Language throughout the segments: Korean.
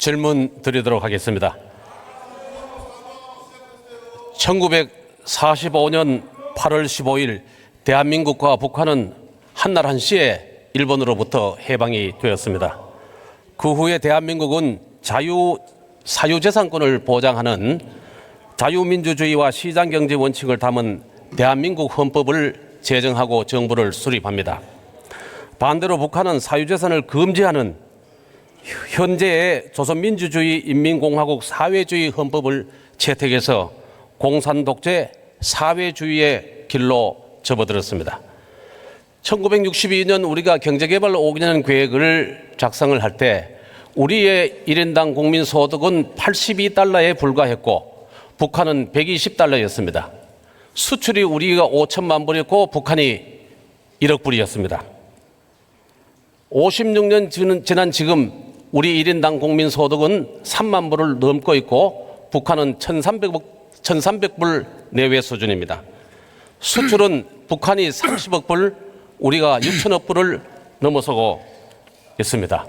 질문 드리도록 하겠습니다. 1945년 8월 15일 대한민국과 북한은 한날 한시에 일본으로부터 해방이 되었습니다. 그 후에 대한민국은 사유재산권을 보장하는 자유민주주의와 시장경제 원칙을 담은 대한민국 헌법을 제정하고 정부를 수립합니다. 반대로 북한은 사유재산을 금지하는 현재의 조선민주주의 인민공화국 사회주의 헌법을 채택해서 공산독재 사회주의의 길로 접어들었습니다. 1962년 우리가 경제개발 5년 계획을 작성을 할 때 우리의 1인당 국민소득은 82달러에 불과했고 북한은 120달러였습니다. 수출이 우리가 5천만 불이었고 북한이 1억 불이었습니다. 56년 지난 지금 우리 1인당 국민소득은 3만 불을 넘고 있고 북한은 1,300불 내외 수준입니다. 수출은 북한이 30억 불, 우리가 6천억 불을 넘어서고 있습니다.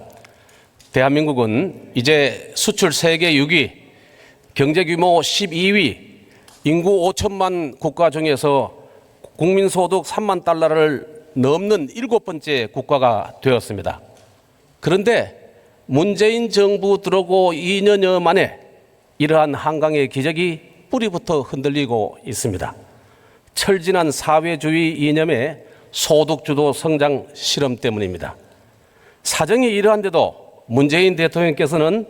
대한민국은 이제 수출 세계 6위, 경제규모 12위, 인구 5천만 국가 중에서 국민소득 3만 달러를 넘는 7번째 국가가 되었습니다. 그런데 문재인 정부 들어오고 2년여 만에 이러한 한강의 기적이 뿌리부터 흔들리고 있습니다. 철진한 사회주의 이념의 소득주도 성장 실험 때문입니다. 사정이 이러한데도 문재인 대통령께서는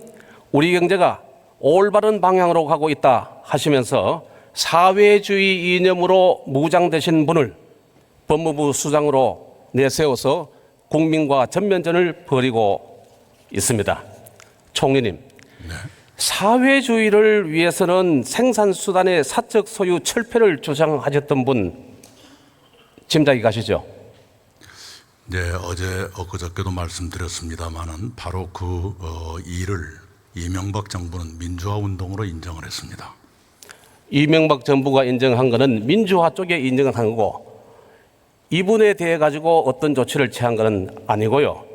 우리 경제가 올바른 방향으로 가고 있다 하시면서 사회주의 이념으로 무장되신 분을 법무부 수장으로 내세워서 국민과 전면전을 벌이고 있습니다. 총리님, 네. 사회주의를 위해서는 생산수단의 사적 소유 철폐를 주장하셨던 분 짐작이 가시죠? 네, 엊그저께도 말씀드렸습니다만은 바로 그 일을 이명박 정부는 민주화 운동으로 인정을 했습니다. 이명박 정부가 인정한 것은 민주화 쪽에 인정한 거고 이분에 대해 가지고 어떤 조치를 취한 것은 아니고요.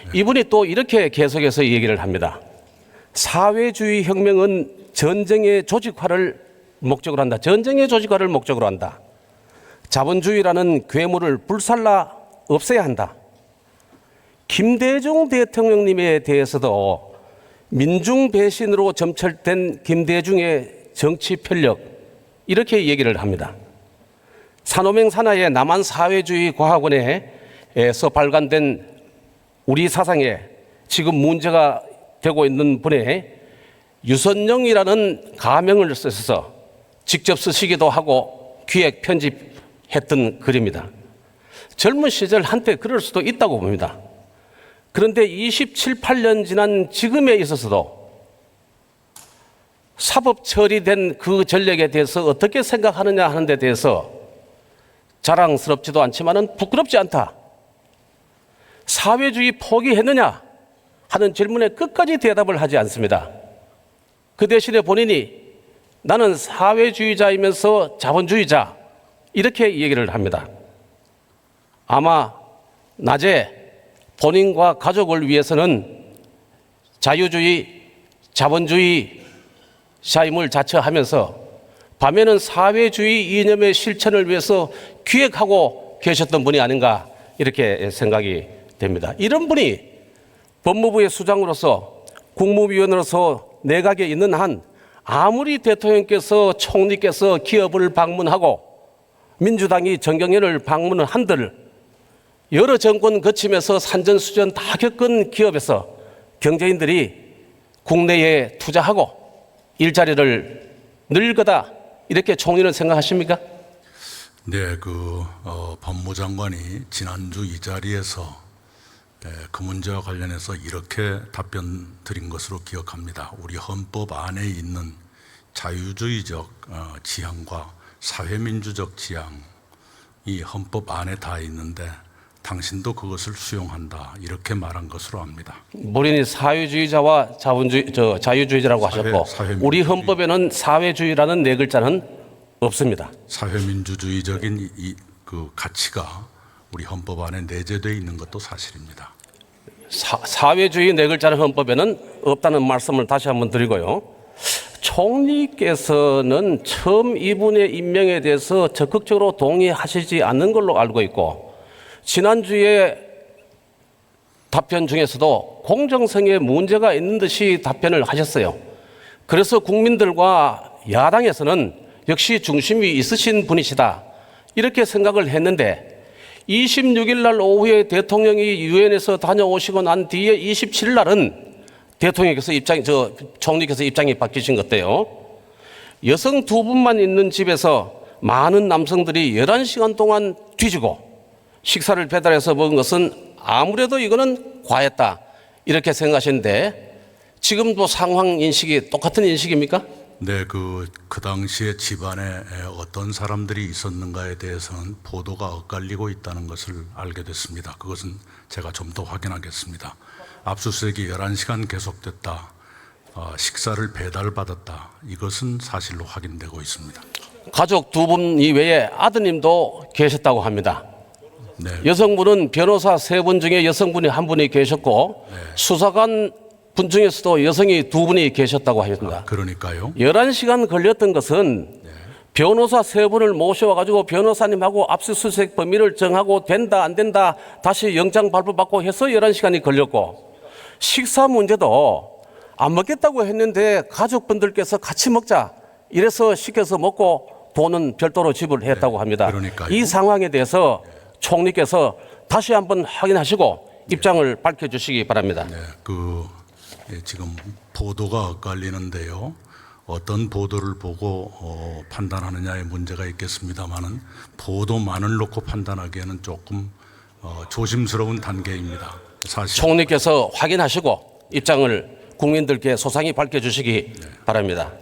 네. 이분이 또 이렇게 계속해서 얘기를 합니다. 사회주의 혁명은 전쟁의 조직화를 목적으로 한다. 전쟁의 조직화를 목적으로 한다. 자본주의라는 괴물을 불살라 없애야 한다. 김대중 대통령님에 대해서도 민중 배신으로 점철된 김대중의 정치 편력 이렇게 얘기를 합니다. 산호맹 산하의 남한 사회주의 과학원에서 발간된 우리 사상에 지금 문제가 되고 있는 분의 유선영이라는 가명을 써서 직접 쓰시기도 하고 기획 편집했던 글입니다. 젊은 시절 한때 그럴 수도 있다고 봅니다. 그런데 27, 8년 지난 지금에 있어서도 사법 처리된 그 전력에 대해서 어떻게 생각하느냐 하는 데 대해서 자랑스럽지도 않지만은 부끄럽지 않다. 사회주의 포기했느냐 하는 질문에 끝까지 대답을 하지 않습니다. 그 대신에 본인이 나는 사회주의자이면서 자본주의자 이렇게 얘기를 합니다. 아마 낮에 본인과 가족을 위해서는 자유주의, 자본주의 자임을 자처하면서 밤에는 사회주의 이념의 실천을 위해서 기획하고 계셨던 분이 아닌가 이렇게 생각이 됩니다. 이런 분이 법무부의 수장으로서 국무위원으로서 내각에 있는 한 아무리 대통령께서 총리께서 기업을 방문하고 민주당이 정경련을 방문을 한들 여러 정권 거치면서 산전수전 다 겪은 기업에서 경제인들이 국내에 투자하고 일자리를 늘 거다 이렇게 총리는 생각하십니까? 네, 법무장관이 지난주 이 자리에서 그 문제와 관련해서 이렇게 답변 드린 것으로 기억합니다. 우리 헌법 안에 있는 자유주의적 지향과 사회민주적 지향이 헌법 안에 다 있는데 당신도 그것을 수용한다 이렇게 말한 것으로 압니다. 본인이 사회주의자와 자유주의자라고 하셨고 우리 헌법에는 사회주의라는 네 글자는 없습니다. 사회민주주의적인 그 가치가 우리 헌법 안에 내재되어 있는 것도 사실입니다. 사회주의 네 글자는 헌법에는 없다는 말씀을 다시 한번 드리고요. 총리께서는 처음 이분의 임명에 대해서 적극적으로 동의하시지 않는 걸로 알고 있고, 지난주에 답변 중에서도 공정성에 문제가 있는 듯이 답변을 하셨어요. 그래서 국민들과 야당에서는 역시 중심이 있으신 분이시다, 이렇게 생각을 했는데, 26일 날 오후에 대통령이 유엔에서 다녀오시고 난 뒤에 27일 날은 대통령께서 총리께서 입장이 바뀌신 것 같아요. 여성 두 분만 있는 집에서 많은 남성들이 11시간 동안 뒤지고 식사를 배달해서 먹은 것은 아무래도 이거는 과했다, 이렇게 생각하시는데, 지금도 상황 인식이 똑같은 인식입니까? 네, 그 당시에 집안에 어떤 사람들이 있었는가에 대해서는 보도가 엇갈리고 있다는 것을 알게 됐습니다. 그것은 제가 좀 더 확인하겠습니다. 압수수색이 11시간 계속됐다, 식사를 배달받았다, 이것은 사실로 확인되고 있습니다. 가족 두 분 이외에 아드님도 계셨다고 합니다. 네, 여성분은 변호사 세 분 중에 여성분이 한 분이 계셨고, 수사관 분 중에서도 여성이 두 분이 계셨다고 합니다. 그러니까요. 11시간 걸렸던 것은 변호사 세 분을 모셔와가지고 변호사님하고 압수수색 범위를 정하고 된다 안 된다 다시 영장 발부받고 해서 11시간이 걸렸고, 식사 문제도 안 먹겠다고 했는데 가족분들께서 같이 먹자 이래서 시켜서 먹고 돈은 별도로 지불했다고 합니다. 그러니까요. 이 상황에 대해서 총리께서 다시 한번 확인하시고 입장을 밝혀주시기 바랍니다. 네, 지금 보도가 엇갈리는데요. 어떤 보도를 보고 판단하느냐에 문제가 있겠습니다만은 보도만을 놓고 판단하기에는 조금 조심스러운 단계입니다. 사실 총리께서 확인하시고 입장을 국민들께 소상히 밝혀주시기 바랍니다.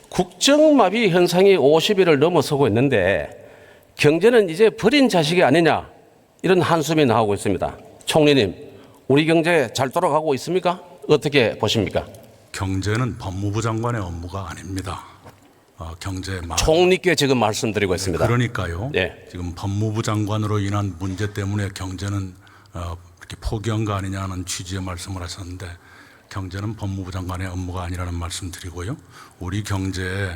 국정마비 현상이 50일을 넘어서고 있는데 경제는 이제 버린 자식이 아니냐, 이런 한숨이 나오고 있습니다. 총리님, 우리 경제 잘 돌아가고 있습니까? 어떻게 보십니까? 경제는 법무부 장관의 업무가 아닙니다. 총리께 지금 말씀드리고 있습니다. 그러니까요. 네. 지금 법무부 장관으로 인한 문제 때문에 경제는 이렇게 포기한 거 아니냐는 취지의 말씀을 하셨는데, 경제는 법무부 장관의 업무가 아니라는 말씀드리고요. 우리 경제에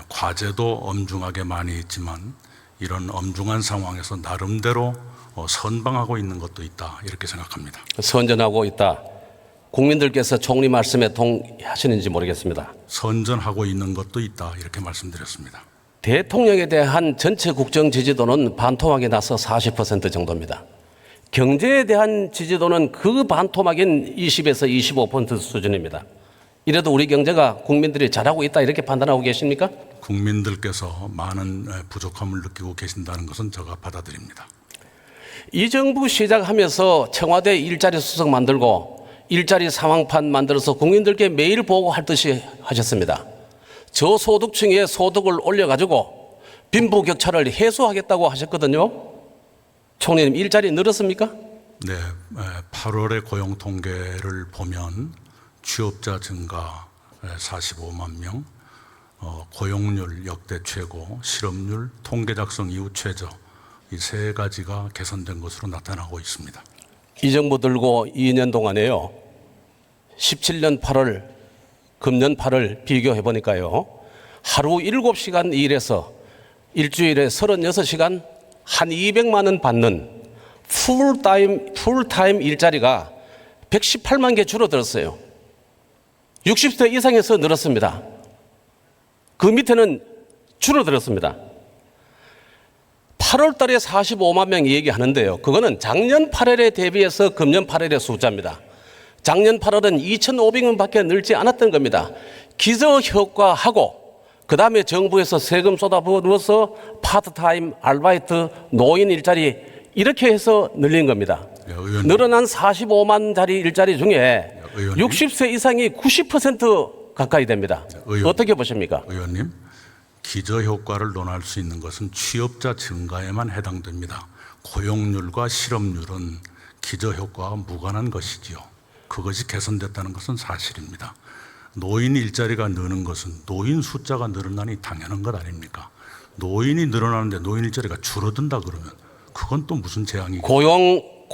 과제도 엄중하게 많이 있지만 이런 엄중한 상황에서 나름대로 선방하고 있는 것도 있다, 이렇게 생각합니다. 선전하고 있다. 국민들께서 총리 말씀에 동의하시는지 모르겠습니다. 선전하고 있는 것도 있다, 이렇게 말씀드렸습니다. 대통령에 대한 전체 국정 지지도는 반토막이 나서 40% 정도입니다. 경제에 대한 지지도는 그 반토막인 20에서 25% 수준입니다. 이래도 우리 경제가 국민들이 잘하고 있다, 이렇게 판단하고 계십니까? 국민들께서 많은 부족함을 느끼고 계신다는 것은 제가 받아들입니다. 이 정부 시작하면서 청와대 일자리 수석 만들고 일자리 상황판 만들어서 국민들께 매일 보고할 듯이 하셨습니다. 저소득층의 소득을 올려가지고 빈부격차를 해소하겠다고 하셨거든요. 총리님, 일자리 늘었습니까? 네, 8월의 고용 통계를 보면 취업자 증가 45만 명, 고용률 역대 최고, 실업률 통계 작성 이후 최저, 이 세 가지가 개선된 것으로 나타나고 있습니다. 이 정부 들고 2년 동안에요, 17년 8월, 금년 8월 비교해 보니까요, 하루 7시간 일해서 일주일에 36시간 한 200만 원 받는 풀타임 일자리가 118만 개 줄어들었어요. 60세 이상에서 늘었습니다. 그 밑에는 줄어들었습니다. 8월 달에 45만 명 얘기하는데요. 그거는 작년 8월에 대비해서 금년 8월의 숫자입니다. 작년 8월은 2,500명 밖에 늘지 않았던 겁니다. 기저효과하고 그 다음에 정부에서 세금 쏟아부어서 파트타임, 아르바이트, 노인 일자리 이렇게 해서 늘린 겁니다. 늘어난 45만짜리 일자리 중에 의원님. 60세 이상이 90% 가까이 됩니다. 어떻게 보십니까? 의원님, 기저효과를 논할 수 있는 것은 취업자 증가에만 해당됩니다. 고용률과 실업률은 기저효과와 무관한 것이지요. 그것이 개선됐다는 것은 사실입니다. 노인 일자리가 느는 것은 노인 숫자가 늘어나니 당연한 것 아닙니까? 노인이 늘어나는데 노인 일자리가 줄어든다 그러면 그건 또 무슨 재앙이고?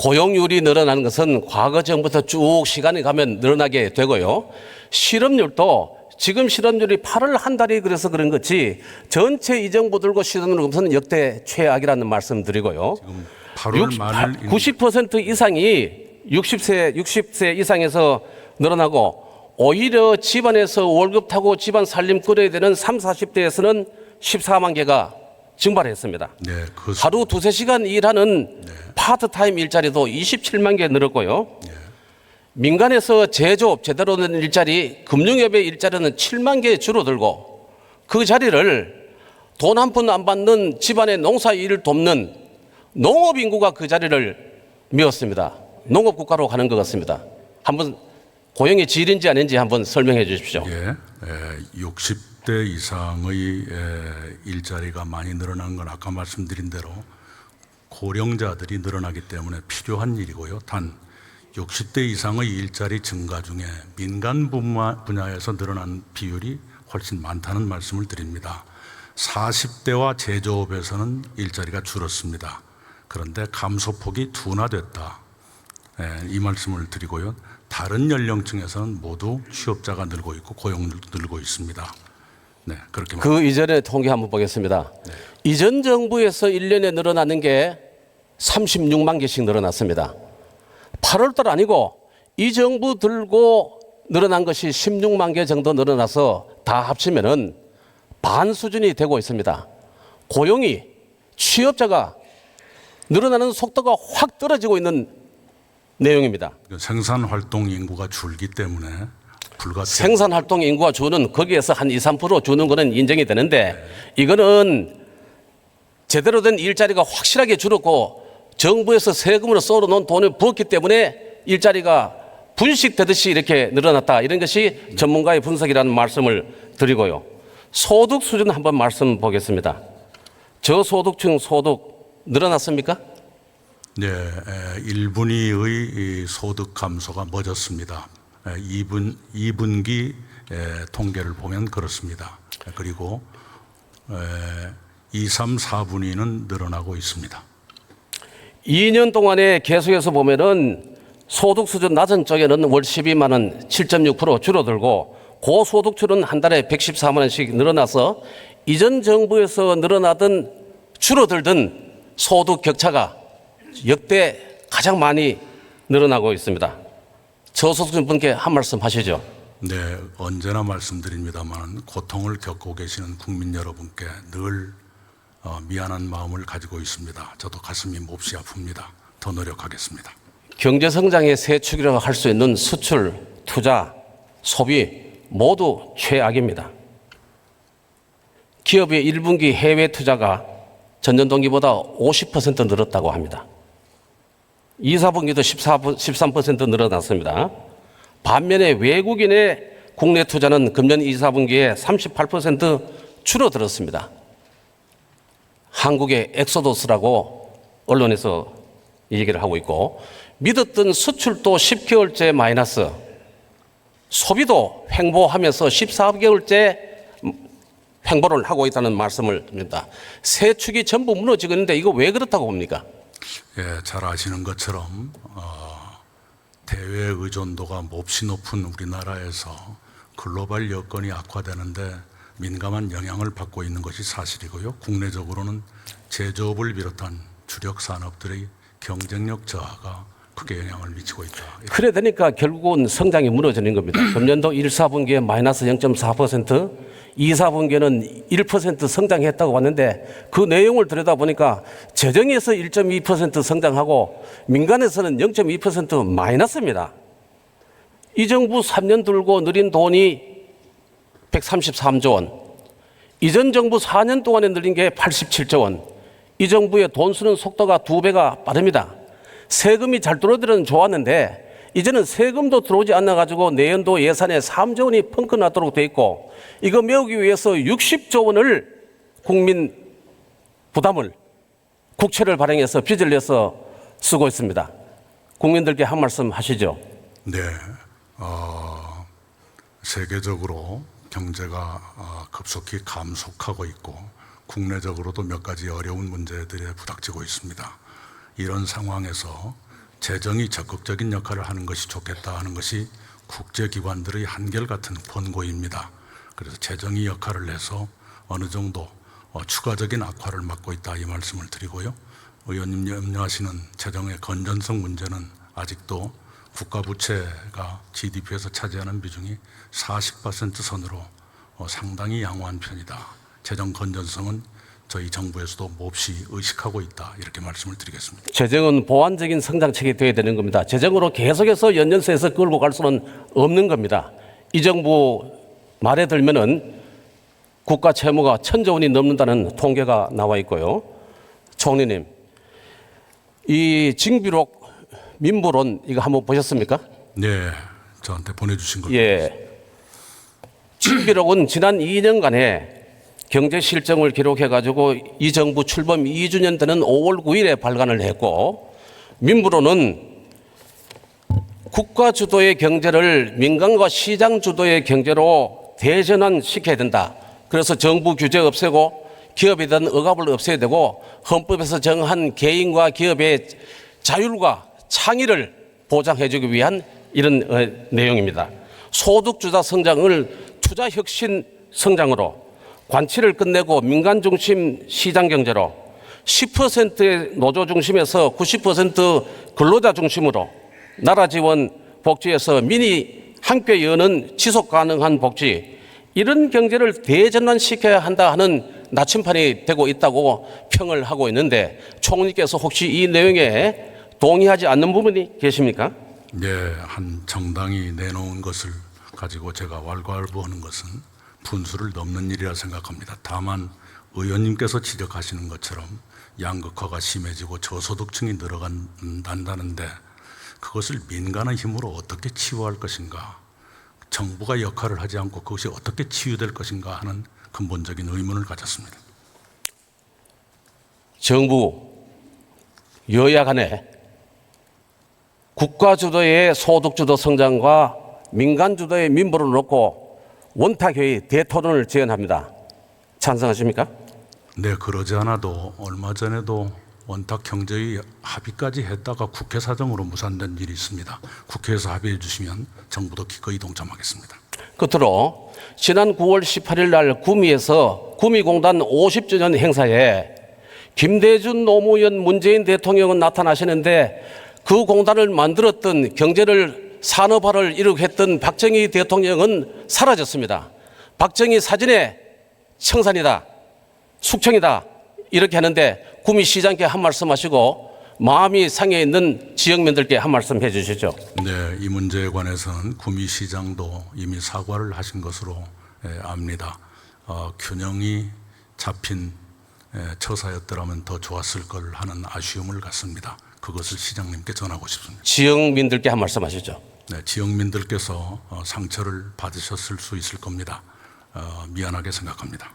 고용률이 늘어나는 것은 과거 전부터 쭉 시간이 가면 늘어나게 되고요. 실업률도 지금 실업률이 8월 한 달이 그래서 그런 거지 전체 이 정부 들고 실업률 검사는 역대 최악이라는 말씀 드리고요. 8월 말 90% 이상이 60세 이상에서 늘어나고 오히려 집안에서 월급 타고 집안 살림 꾸려야 되는 30, 40대에서는 14만 개가 증발했습니다. 네, 그 하루 2~3시간 일하는 파트타임 일자리도 27만 개 늘었고요. 민간에서 제조업 제대로 된 일자리, 금융업의 일자리는 7만 개 줄어들고 그 자리를 돈 한 푼 안 받는 집안의 농사 일을 돕는 농업 인구가 그 자리를 메웠습니다. 농업 국가로 가는 것 같습니다. 한번 고용의 질인지 아닌지 한번 설명해 주십시오. 60대 이상의 일자리가 많이 늘어난 건 아까 말씀드린 대로 고령자들이 늘어나기 때문에 필요한 일이고요. 단 60대 이상의 일자리 증가 중에 민간 분야에서 늘어난 비율이 훨씬 많다는 말씀을 드립니다. 40대와 제조업에서는 일자리가 줄었습니다. 그런데 감소폭이 둔화됐다. 이 말씀을 드리고요. 다른 연령층에서는 모두 취업자가 늘고 있고 고용률도 늘고 있습니다. 네, 그렇게 그 이전에 통계 한번 보겠습니다. 이전 정부에서 1년에 늘어나는 게 36만 개씩 늘어났습니다. 8월 달 아니고 이 정부 들고 늘어난 것이 16만 개 정도 늘어나서 다 합치면은 반 수준이 되고 있습니다. 고용이 취업자가 늘어나는 속도가 확 떨어지고 있는 내용입니다. 생산 활동 인구가 줄기 때문에 생산 활동 인구가 주는 거기에서 한 2~3% 주는 거는 인정이 되는데 이거는 제대로 된 일자리가 확실하게 줄었고 정부에서 세금으로 썰어놓은 돈을 부었기 때문에 일자리가 분식되듯이 이렇게 늘어났다. 이런 것이 전문가의 분석이라는 말씀을 드리고요. 소득 수준 한번 말씀 보겠습니다. 저소득층 소득 늘어났습니까? 네, 1분위의 소득 감소가 멎었습니다. 2분기 통계를 보면 그렇습니다. 그리고 2, 3, 4분위는 늘어나고 있습니다. 2년 동안에 계속해서 보면은 소득 수준 낮은 쪽에는 월 12만 원 7.6% 줄어들고 고소득층은 한 달에 114만 원씩 늘어나서 이전 정부에서 늘어나던 줄어들던 소득 격차가 역대 가장 많이 늘어나고 있습니다. 저소득층 분께 한 말씀 하시죠. 네, 언제나 말씀드립니다만 고통을 겪고 계시는 국민 여러분께 늘 미안한 마음을 가지고 있습니다. 저도 가슴이 몹시 아픕니다. 더 노력하겠습니다. 경제 성장의 세 축이라고 할 수 있는 수출, 투자, 소비 모두 최악입니다. 기업의 1분기 해외 투자가 전년 동기보다 50% 늘었다고 합니다. 2, 4분기도 13% 늘어났습니다. 반면에 외국인의 국내 투자는 금년 2, 4분기에 38% 줄어들었습니다. 한국의 엑소더스라고 언론에서 얘기를 하고 있고 믿었던 수출도 10개월째 마이너스, 소비도 횡보하면서 14개월째 횡보를 하고 있다는 말씀을 드립니다. 세 축이 전부 무너지고 있는데 이거 왜 그렇다고 봅니까? 예, 잘 아시는 것처럼 대외 의존도가 몹시 높은 우리나라에서 글로벌 여건이 악화되는데 민감한 영향을 받고 있는 것이 사실이고요. 국내적으로는 제조업을 비롯한 주력 산업들의 경쟁력 저하가 크게 영향을 미치고 있다. 그래 되니까 결국은 성장이 무너지는 겁니다. 금년도 1, 4분기에 마이너스 0.4%, 2, 4분기에는 1% 성장했다고 봤는데 그 내용을 들여다보니까 재정에서 1.2% 성장하고 민간에서는 0.2% 마이너스입니다. 이 정부 3년 들고 늘린 돈이 133조 원, 이전 정부 4년 동안에 늘린 게 87조 원, 이 정부의 돈 쓰는 속도가 2배가 빠릅니다. 세금이 잘 들어오들은 좋았는데 이제는 세금도 들어오지 않아 가지고 내년도 예산에 3조 원이 펑크 나도록 돼 있고 이거 메우기 위해서 60조 원을 국민 부담을 국채를 발행해서 빚을 내서 쓰고 있습니다. 국민들께 한 말씀 하시죠. 네, 세계적으로 경제가 급속히 감속하고 있고 국내적으로도 몇 가지 어려운 문제들에 부닥치고 있습니다. 이런 상황에서 재정이 적극적인 역할을 하는 것이 좋겠다 하는 것이 국제기관들의 한결같은 권고입니다. 그래서 재정이 역할을 해서 어느 정도 추가적인 악화를 막고 있다 이 말씀을 드리고요. 의원님 염려하시는 재정의 건전성 문제는 아직도 국가 부채가 GDP에서 차지하는 비중이 40% 선으로 상당히 양호한 편이다. 재정 건전성은 저희 정부에서도 몹시 의식하고 있다. 이렇게 말씀을 드리겠습니다. 재정은 보완적인 성장책이 되어야 되는 겁니다. 재정으로 계속해서 연년세에서 끌고 갈 수는 없는 겁니다. 이 정부 말에 들면은 국가 채무가 1,000조 원이 넘는다는 통계가 나와 있고요. 총리님, 이 징비록 민부론 이거 한번 보셨습니까? 네, 저한테 보내주신 걸. 예. 징비록은 지난 2년간의 경제 실정을 기록해 가지고 이 정부 출범 2주년 되는 5월 9일에 발간을 했고, 민부론은 국가 주도의 경제를 민간과 시장 주도의 경제로 대전환시켜야 된다. 그래서 정부 규제 없애고 기업에 대한 억압을 없애야 되고 헌법에서 정한 개인과 기업의 자율과 창의를 보장해 주기 위한 이런 내용입니다. 소득주자 성장을 투자혁신 성장으로, 관치를 끝내고 민간 중심 시장 경제로, 10%의 노조 중심에서 90% 근로자 중심으로, 나라 지원 복지에서 민이 함께 여는 지속 가능한 복지, 이런 경제를 대전환시켜야 한다 하는 나침판이 되고 있다고 평을 하고 있는데, 총리께서 혹시 이 내용에 동의하지 않는 부분이 계십니까? 네, 한 정당이 내놓은 것을 가지고 제가 왈가왈부하는 것은 분수를 넘는 일이라 생각합니다. 다만 의원님께서 지적하시는 것처럼 양극화가 심해지고 저소득층이 늘어난다는데 그것을 민간의 힘으로 어떻게 치유할 것인가, 정부가 역할을 하지 않고 그것이 어떻게 치유될 것인가 하는 근본적인 의문을 가졌습니다. 정부 여야 간에 국가 주도의 소득 주도 성장과 민간 주도의 민부를 놓고 원탁회의 대토론을 제안합니다. 찬성하십니까? 네, 그러지 않아도 얼마 전에도 원탁 경제의 합의까지 했다가 국회 사정으로 무산된 일이 있습니다. 국회에서 합의해 주시면 정부도 기꺼이 동참하겠습니다. 끝으로 지난 9월 18일 날 구미에서 구미공단 50주년 행사에 김대중 노무현 문재인 대통령은 나타나시는데 그 공단을 만들었던 경제를 산업화를 이루게 했던 박정희 대통령은 사라졌습니다. 박정희 사진의 청산이다, 숙청이다 이렇게 하는데 구미시장께 한 말씀 하시고 마음이 상해 있는 지역민들께 한 말씀 해 주시죠. 네, 이 문제에 관해서는 구미시장도 이미 사과를 하신 것으로 압니다. 균형이 잡힌 처사였더라면 더 좋았을 걸 하는 아쉬움을 갖습니다. 그것을 시장님께 전하고 싶습니다. 지역민들께 한 말씀 하시죠. 네, 지역민들께서 상처를 받으셨을 수 있을 겁니다. 미안하게 생각합니다.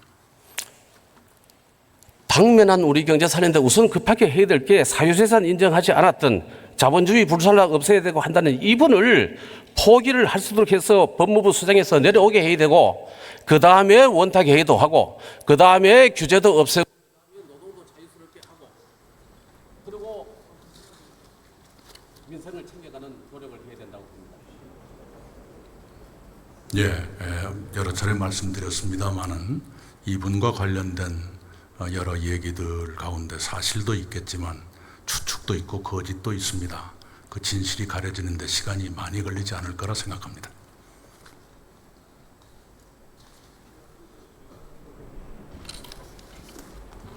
당면한 우리 경제 살리는데 우선 급하게 해야 될 게 사유재산 인정하지 않았던 자본주의 불살라 없애야 되고 한다는 이분을 포기를 할 수 있도록 해서 법무부 수장에서 내려오게 해야 되고, 그 다음에 원탁 회의도 하고, 그 다음에 규제도 없애고, 노동도 자유스럽게 하고, 그리고 민생을 챙겨가는 노력을 해야 된다고 봅니다. 예, 여러 차례 말씀드렸습니다마는 이분과 관련된 여러 얘기들 가운데 사실도 있겠지만 추측도 있고 거짓도 있습니다. 그 진실이 가려지는데 시간이 많이 걸리지 않을 거라 생각합니다.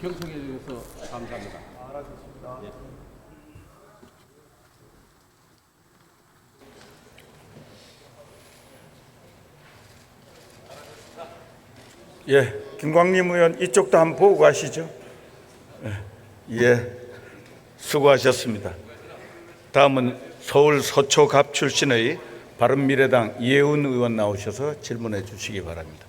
경청해 주셔서 감사합니다. 알아듣습니다. 예, 김광림 의원 이쪽도 한번 보고 가시죠. 예, 수고하셨습니다. 다음은 서울 서초갑 출신의 바른미래당 이혜훈 의원 나오셔서 질문해 주시기 바랍니다.